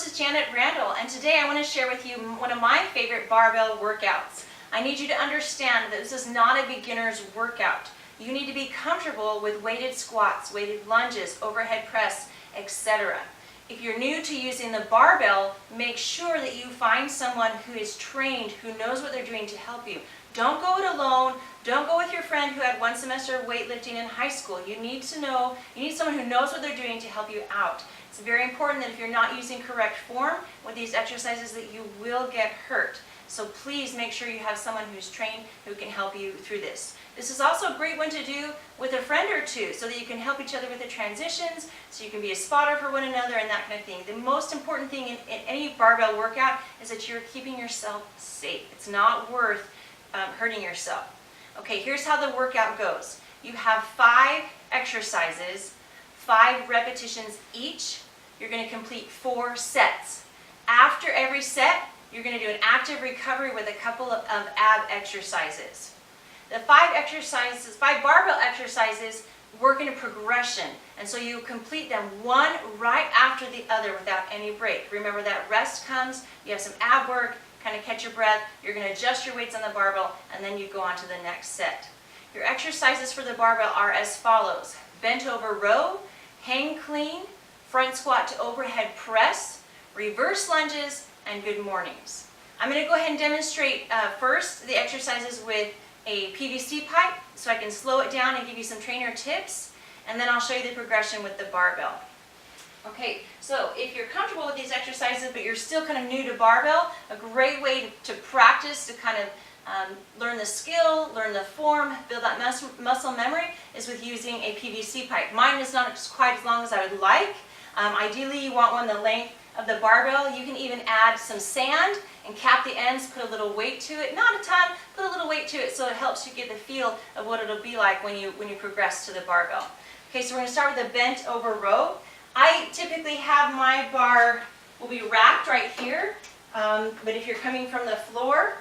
this is Janet Randall, and today I want to share with you one of my favorite barbell workouts. I need you to understand that this is not a beginner's workout. You need to be comfortable with weighted squats, weighted lunges, overhead press, etc. If you're new to using the barbell, make sure that you find someone who is trained, who knows what they're doing to help you. Don't go it alone. Don't go with your friend who had one semester of weightlifting in high school. You need someone who knows what they're doing to help you out. It's very important that if you're not using correct form with these exercises that you will get hurt. So please make sure you have someone who's trained who can help you through this. This is also a great one to do with a friend or two so that you can help each other with the transitions, so you can be a spotter for one another and that kind of thing. The most important thing in any barbell workout is that you're keeping yourself safe. It's not worth hurting yourself. Okay, here's how the workout goes. You have 5 exercises, 5 repetitions each. You're going to complete 4 sets. After every set, you're going to do an active recovery with a couple of ab exercises. The 5 barbell exercises work in a progression, and so you complete them one right after the other without any break. Remember that rest comes, you have some ab work, kind of catch your breath, you're going to adjust your weights on the barbell, and then you go on to the next set. Your exercises for the barbell are as follows: bent over row, hang clean, front squat to overhead press, reverse lunges, and good mornings. I'm going to go ahead and demonstrate first the exercises with a PVC pipe so I can slow it down and give you some trainer tips, and then I'll show you the progression with the barbell. Okay, so if you're comfortable with these exercises but you're still kind of new to barbell, a great way to practice, to kind of learn the skill, learn the form, build that muscle memory is with using a PVC pipe. Mine is not quite as long as I would like. Ideally you want one the length of the barbell. You can even add some sand and cap the ends, put a little weight to it. Not a ton, put a little weight to it so it helps you get the feel of what it'll be like when you progress to the barbell. Okay, so we're going to start with the bent over row. I typically have my bar will be racked right here, but if you're coming from the floor,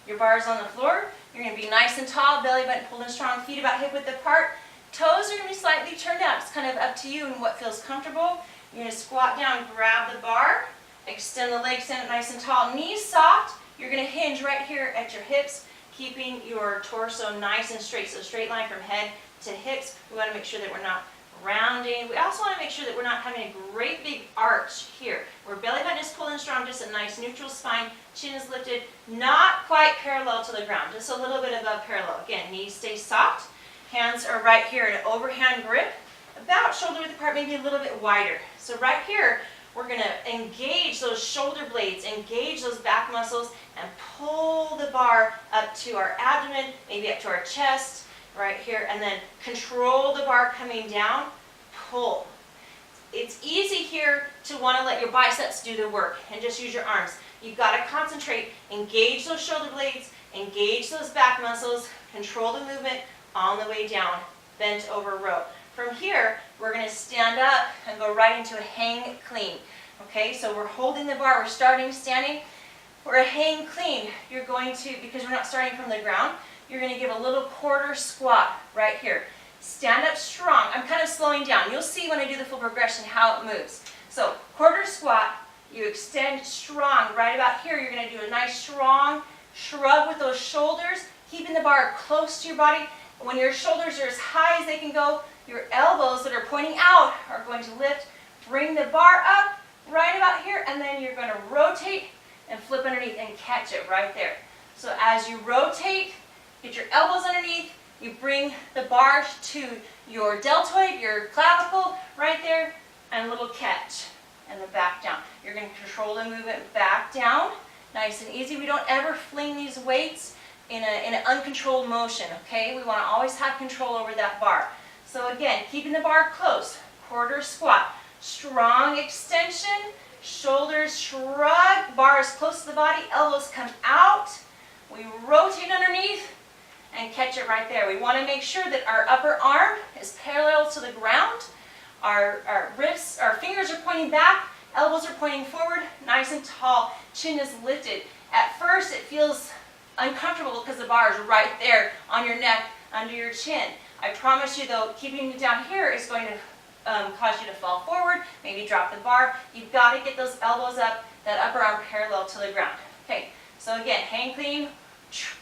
your bar is on the floor. You're going to be nice and tall, belly button pulled in strong, feet about hip width apart. Toes are going to be slightly turned out. It's kind of up to you and what feels comfortable. You're going to squat down, grab the bar, extend the legs, stand up nice and tall, knees soft. You're going to hinge right here at your hips, keeping your torso nice and straight. So straight line from head to hips. We want to make sure that we're not rounding. We also want to make sure that we're not having a great big arch here, where belly button is pulled in strong, just a nice neutral spine, chin is lifted, not quite parallel to the ground, just a little bit above parallel. Again, knees stay soft, hands are right here in an overhand grip, about shoulder width apart, maybe a little bit wider. So right here, we're going to engage those shoulder blades, engage those back muscles, and pull the bar up to our abdomen, maybe up to our chest, right here, and then control the bar coming down, pull. It's easy here to want to let your biceps do the work and just use your arms. You've got to concentrate, engage those shoulder blades, engage those back muscles, control the movement on the way down, bent over row. From here, we're going to stand up and go right into a hang clean. Okay, so we're holding the bar, we're starting standing. For a hang clean, you're going to, because we're not starting from the ground, you're going to give a little quarter squat right here. Stand up strong. I'm kind of slowing down. You'll see when I do the full progression how it moves. So quarter squat, you extend strong right about here. You're going to do a nice strong shrug with those shoulders, keeping the bar close to your body. When your shoulders are as high as they can go, your elbows that are pointing out are going to lift. Bring the bar up right about here, and then you're going to rotate and flip underneath and catch it right there. So as you rotate, get your elbows underneath, you bring the bar to your deltoid, your clavicle, right there, and a little catch, and then back down. You're going to control the movement back down, nice and easy. We don't ever fling these weights in an uncontrolled motion, okay? We want to always have control over that bar. So again, keeping the bar close, quarter squat, strong extension, shoulders shrug, bar is close to the body, elbows come out. We rotate underneath and catch it right there. We want to make sure that our upper arm is parallel to the ground. Our wrists, our fingers are pointing back, elbows are pointing forward, nice and tall, chin is lifted. At first it feels uncomfortable because the bar is right there on your neck, under your chin. I promise you though, keeping it down here is going to cause you to fall forward, maybe drop the bar. You've got to get those elbows up, that upper arm parallel to the ground. Okay, so again, hang clean,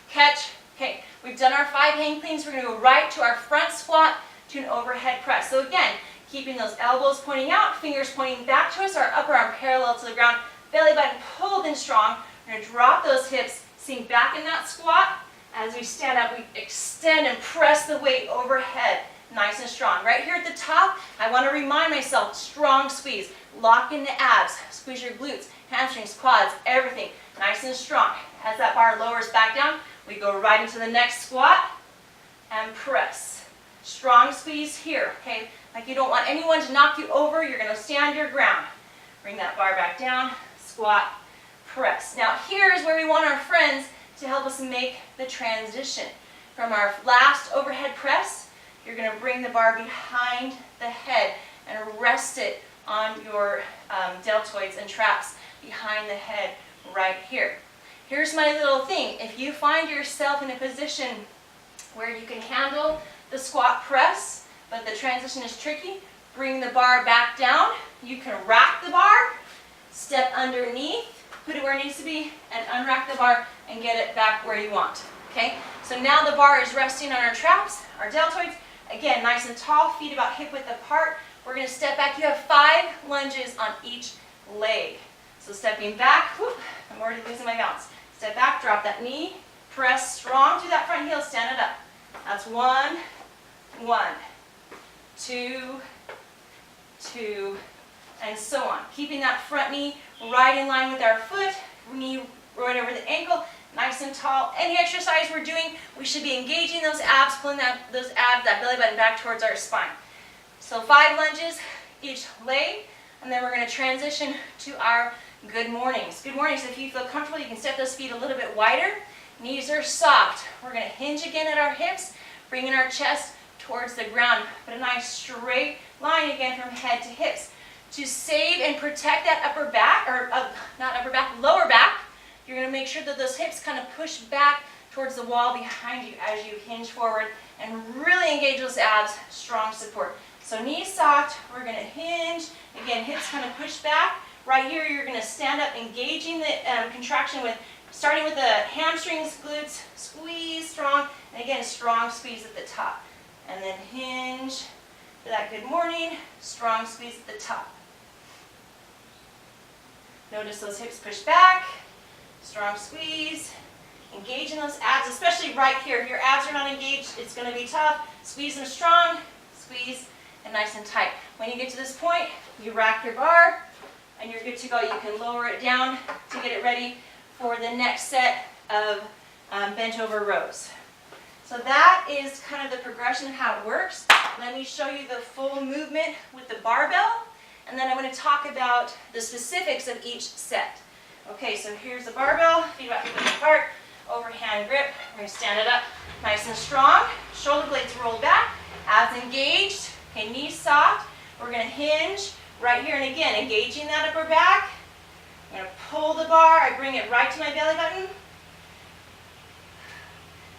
catch. Okay, we've done our 5 hang cleans. We're going to go right to our front squat to an overhead press. So again, keeping those elbows pointing out, fingers pointing back to us, our upper arm parallel to the ground, belly button pulled in strong. We're going to drop those hips, sink back in that squat. As we stand up, we extend and press the weight overhead, nice and strong. Right here at the top, I want to remind myself, strong squeeze. Lock in the abs, squeeze your glutes, hamstrings, quads, everything, nice and strong. As that bar lowers back down, we go right into the next squat and press. Strong squeeze here, okay? Like you don't want anyone to knock you over, you're going to stand your ground. Bring that bar back down, squat, press. Now here's where we want our friends to help us make the transition. From our last overhead press, you're going to bring the bar behind the head and rest it on your deltoids and traps behind the head right here. Here's my little thing. If you find yourself in a position where you can handle the squat press, but the transition is tricky, bring the bar back down. You can rack the bar, step underneath, put it where it needs to be, and unrack the bar and get it back where you want. Okay? So now the bar is resting on our traps, our deltoids. Again, nice and tall, feet about hip width apart. We're going to step back. You have 5 lunges on each leg. So stepping back, whoop, I'm already losing my balance. Step back, drop that knee, press strong through that front heel, stand it up. That's 1, 1, 2, 2, and so on. Keeping that front knee right in line with our foot, knee right over the ankle, nice and tall. Any exercise we're doing, we should be engaging those abs, pulling those abs, that belly button back towards our spine. So 5 lunges each leg, and then we're going to transition to our good mornings. Good mornings. If you feel comfortable, you can step those feet a little bit wider. Knees are soft. We're going to hinge again at our hips, bringing our chest towards the ground. Put a nice straight line again from head to hips. To save and protect that upper back, or not upper back, lower back, you're going to make sure that those hips kind of push back towards the wall behind you as you hinge forward and really engage those abs, strong support. So knees soft, we're going to hinge. Again, hips kind of push back. Right here, you're going to stand up, engaging the contraction with, starting with the hamstrings, glutes, squeeze strong, and again, strong squeeze at the top. And then hinge for that good morning, strong squeeze at the top. Notice those hips push back, strong squeeze, engaging those abs, especially right here. If your abs are not engaged, it's going to be tough. Squeeze them strong, squeeze, and nice and tight. When you get to this point, you rack your bar, and you're good to go. You can lower it down to get it ready for the next set of bent over rows. So that is kind of the progression of how it works. Let me show you the full movement with the barbell, and then I'm going to talk about the specifics of each set. Okay, so here's the barbell, feet about hip width apart, overhand grip. We're going to stand it up nice and strong, shoulder blades rolled back, abs engaged, okay, knees soft. We're going to hinge right here, and again, engaging that upper back. I'm going to pull the bar, I bring it right to my belly button.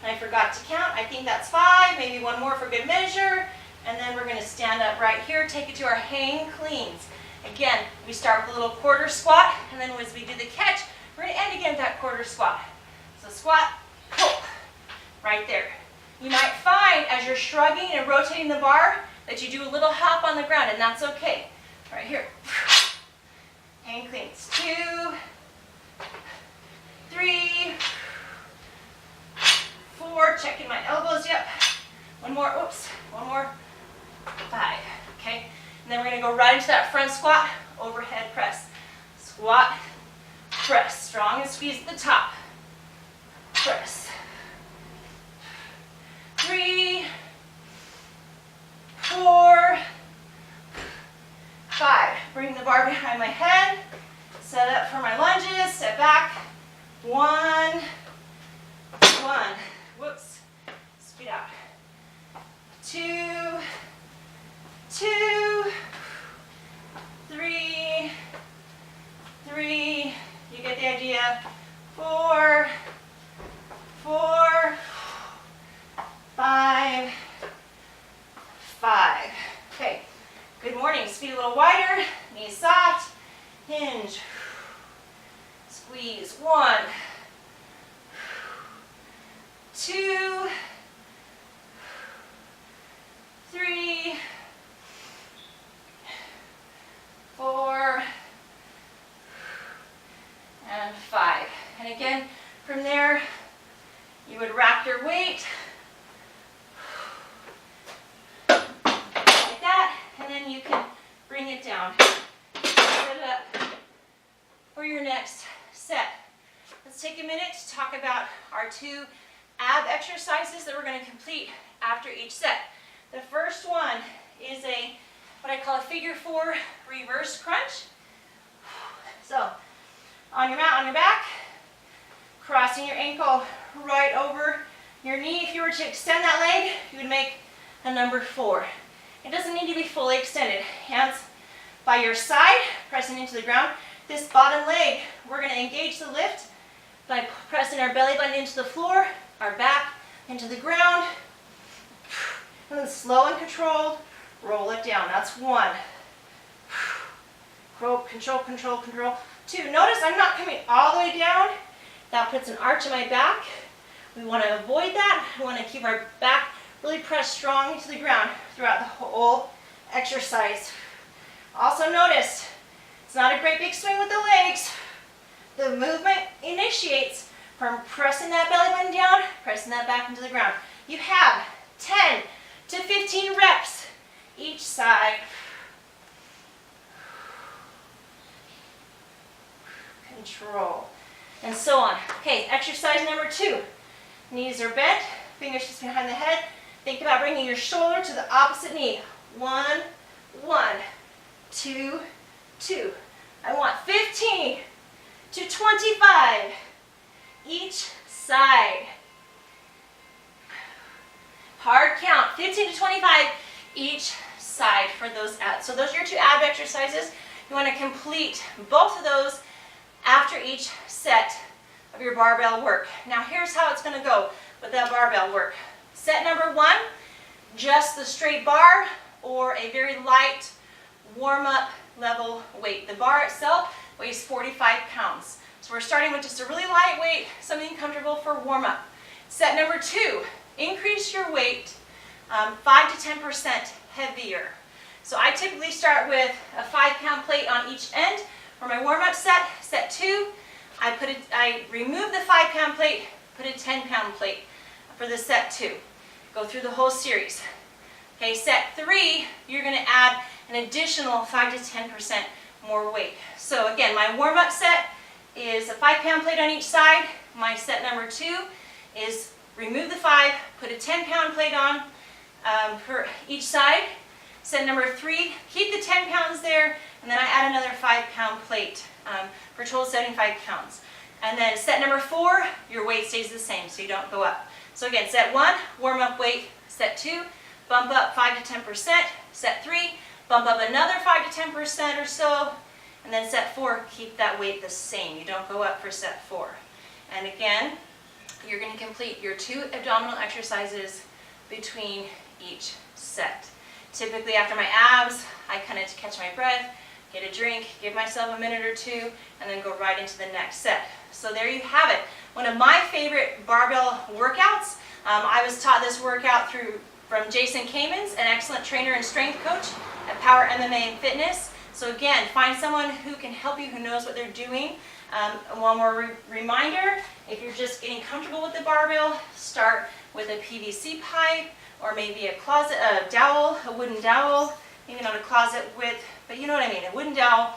And I forgot to count, I think that's 5, maybe one more for good measure. And then we're going to stand up right here, take it to our hang cleans. Again, we start with a little quarter squat, and then as we do the catch, we're going to end again with that quarter squat. So squat, pull, right there. You might find as you're shrugging and rotating the bar that you do a little hop on the ground, and that's okay. Right here. Hang cleans. 2, 3, 4. Checking my elbows. Yep. One more. Oops. One more. 5. Okay. And then we're going to go right into that front squat, overhead press. Squat, press. Strong and squeeze at the top. Press. 3, 4, 5. Bring the bar behind my head. Set up for my lunges. Step back. 1, 1. Whoops. Speed out. 2, 2, 3, 3. You get the idea. 4, 4, 5, 5. Okay. Good mornings. Feet a little wider, knees soft, hinge, squeeze. 1, 2, 3, 4, and 5. And again, from there, you would rack your weight like that, and then you can bring it down. Set it up for your next set. Let's take a minute to talk about our 2 ab exercises that we're going to complete after each set. The first one is what I call a figure 4 reverse crunch. So, on your mat, on your back, crossing your ankle right over your knee. If you were to extend that leg, you would make a number 4. It doesn't need to be fully extended. Hands by your side, pressing into the ground. This bottom leg, we're going to engage the lift by pressing our belly button into the floor, our back into the ground, and then slow and controlled, roll it down. That's 1. Control, control, control. 2. Notice I'm not coming all the way down. That puts an arch in my back. We want to avoid that. We want to keep our back really pressed strong into the ground throughout the whole exercise. Also notice, it's not a great big swing with the legs. The movement initiates from pressing that belly button down, pressing that back into the ground. You have 10 to 15 reps each side. Control. And so on. Okay, exercise number 2. Knees are bent, fingers just behind the head. Think about bringing your shoulder to the opposite knee. 1, 1, 2, 2. I want 15 to 25 each side. Hard count, 15 to 25 each side for those abs. So those are your 2 ab exercises. You want to complete both of those after each set of your barbell work. Now here's how it's going to go with that barbell work. Set number 1, just the straight bar or a very light warm-up level weight. The bar itself weighs 45 pounds. So we're starting with just a really light weight, something comfortable for warm-up. Set number 2, increase your weight 5 to 10% heavier. So I typically start with a 5-pound plate on each end. For my warm-up set, set 2, I remove the 5-pound plate, put a 10-pound plate for the set 2. Go through the whole series. Okay, set 3, you're going to add an additional 5 to 10% more weight. So again, my warm-up set is a 5-pound plate on each side. My set number 2 is remove the 5, put a 10-pound plate on for each side. Set number 3, keep the 10 pounds there, and then I add another 5-pound plate for a total of 75 pounds. And then set number 4, your weight stays the same, so you don't go up. So again, set 1, warm up weight. Set 2, bump up 5 to 10%. Set 3, bump up another 5 to 10% or so. And then set 4, keep that weight the same. You don't go up for set 4. And again, you're going to complete your 2 abdominal exercises between each set. Typically after my abs, I kind of catch my breath, get a drink, give myself a minute or 2, and then go right into the next set. So there you have it. One of my favorite barbell workouts. I was taught this workout from Jason Kamens, an excellent trainer and strength coach at Power MMA and Fitness. So again, find someone who can help you, who knows what they're doing. One more reminder, if you're just getting comfortable with the barbell, start with a PVC pipe, or maybe a closet, a dowel, a wooden dowel, maybe not a closet width, but you know what I mean, a wooden dowel,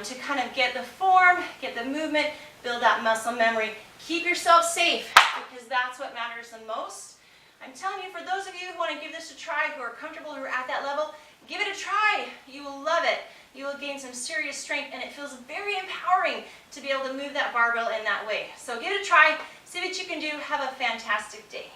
to kind of get the form, get the movement, build that muscle memory. Keep yourself safe, because that's what matters the most. I'm telling you, for those of you who want to give this a try, who are comfortable, who are at that level, give it a try. You will love it. You will gain some serious strength, and it feels very empowering to be able to move that barbell in that way. So give it a try, see what you can do. Have a fantastic day.